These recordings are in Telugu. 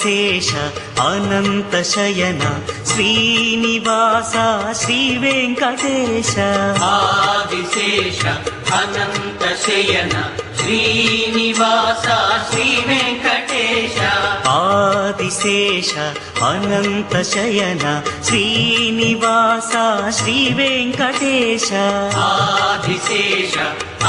ఆదిశేష అనంత శయన శ్రీనివాస శ్రీ వెంకటేశ ఆదిశేష అనంత శయన శ్రీనివాస శ్రీ వెంకటేశ ఆదిశేష అనంత శయన శ్రీనివాస శ్రీ వెంకటేశ ఆదిశేష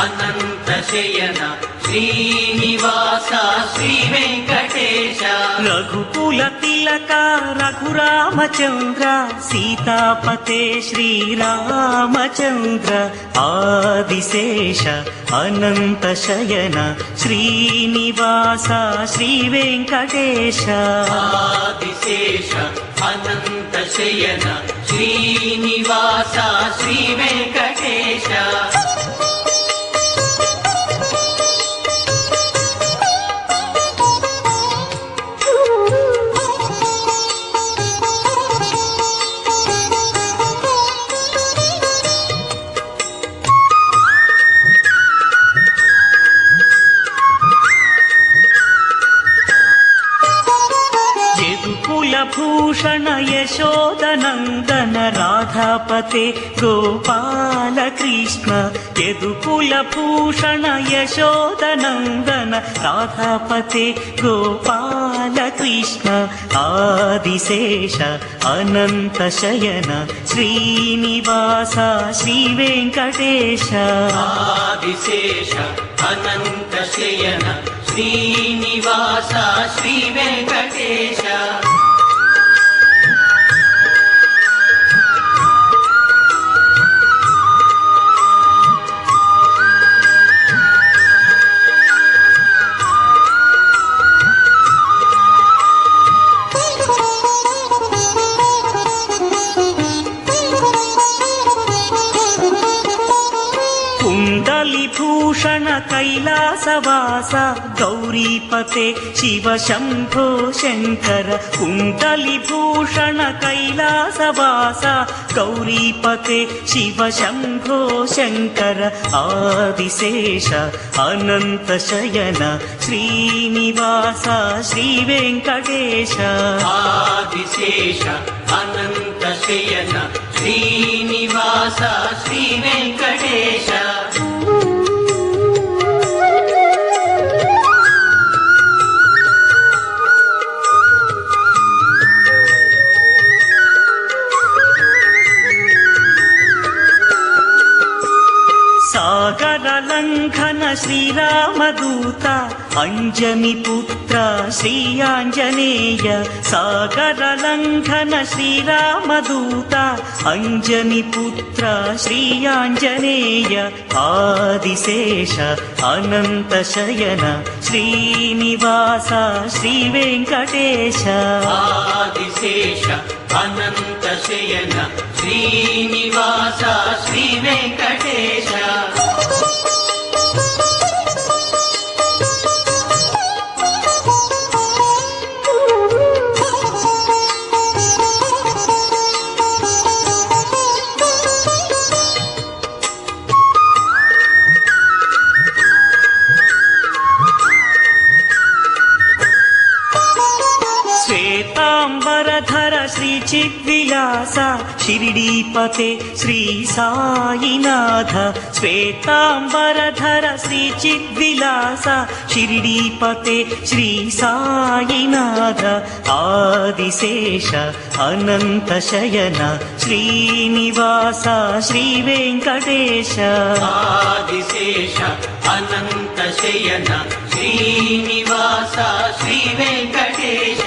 అనంత శయన శ్రీనివాస శ్రీ వెంకటేశ రఘుకుల తిలక రఘురామచంద్ర సీతాపతే శ్రీరామచంద్ర ఆదిశేష అనంత శయన శ్రీనివాస శ్రీ వెంకటేశ ఆదిశేష అనంత శయన శ్రీనివాస శ్రీ వెంకటేశ భూషణ యశోదనందన రాధాపతే గోపాల కృష్ణ యదుకుల భూషణ యశోదనందన రాధాపతే గోపాల కృష్ణ ఆదిశేష అనంత శయన శ్రీనివాస శ్రీ వెంకటేశ ఆదిశేష అనంత శయన శ్రీనివాస శ్రీ వెంకటేశ భూషణ కైలాసవాస గౌరీపతే శివ శంభో శంకర కుండలిభూషణ కైలాసవాస గౌరీపతే శివ శంభో శంకర ఆదిశేష అనంత శయన శ్రీనివాస శ్రీ వెంకటేశ ఆదిశేష అనంత శయన శ్రీనివాస శ్రీ వెంకటేశ సాగర లంఘన శ్రీరామదూత అంజని పుత్ర శ్రీ ఆంజనేయ సాగర లంఘన శ్రీరామదూత అంజని పుత్ర శ్రీ ఆంజనేయ ఆదిశేష అనంత శయన శ్రీనివాస శ్రీ వెంకటేశ ఆదిశేష అనంత శయన శ్రీనివాస శ్రీ వెంకటేశ శ్వేతాంబరధర శ్రీ చిద్విలాస షిరిడీపతే శ్రీ సాయినాథ శ్వేతాంబరధర శ్రీ చిద్విలాస షిరిడీపతే శ్రీ సాయినాథ ఆదిశేష అనంత శయన శ్రీనివాస శ్రీ వెంకటేశ ఆదిశేష అనంత శయన శ్రీనివాస శ్రీ వెంకటేశ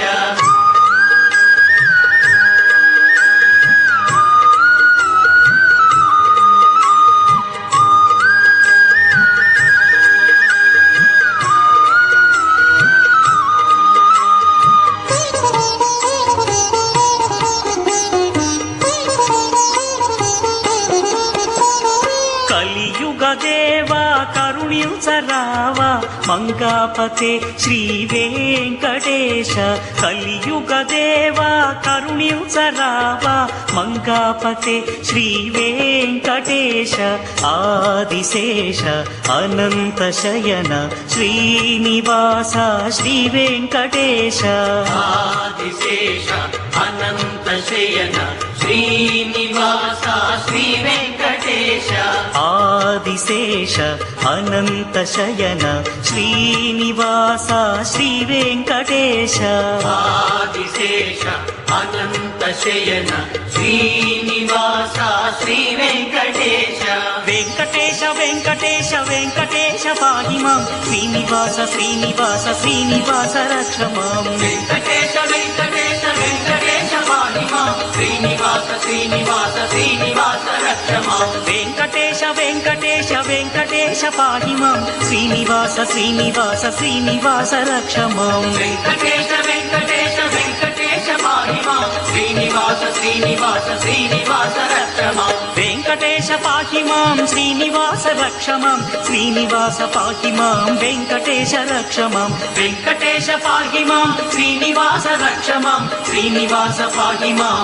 కలియు కలియుగ దేవా కరుణించరావా మంగాపతే శ్రీ వెంకటేశ కలియుగ దేవా కరుణించరావా మంగాపతే శ్రీ వెంకటేశ ఆదిశేష అనంత శయన శ్రీనివాస శ్రీ వెంకటేశ ఆదిశేష అనంత శయన శ్రీనివాస శ్రీ వెంకటేశ ఆదిశేష అనంత శయన శ్రీనివాస శ్రీ వెంకటేశ ఆదిశేష అనంత శయన శ్రీనివాస శ్రీ వెంకటేశ వెంకటేశ వెంకటేశ వెంకటేశ పాహి మాం శ్రీనివాస శ్రీనివాస శ్రీనివాస రక్ష మాం వెంకటేశ వెంకటేశ వెంకటేశ పాహి మాం శ్రీనివాస శ్రీనివాస శ్రీనివాస రక్ష మాం వెంకటేశ వెంకటేశ వెంకటేశ పాహి మాం శ్రీనివాస శ్రీనివాస శ్రీనివాస రక్ష మాం వెంకటేశ వెంకటేశ వెంకటేశ పాహి మాం శ్రీనివాస శ్రీనివాస శ్రీనివాస రక్ష మాం వెంకటేశ పాహి మాం శ్రీనివాస రక్ష మాం శ్రీనివాస పాహి మాం వెంకటేశ రక్ష మాం వెంకటేశ పాహి మాం శ్రీనివాస రక్ష మాం శ్రీనివాస పాహి మాం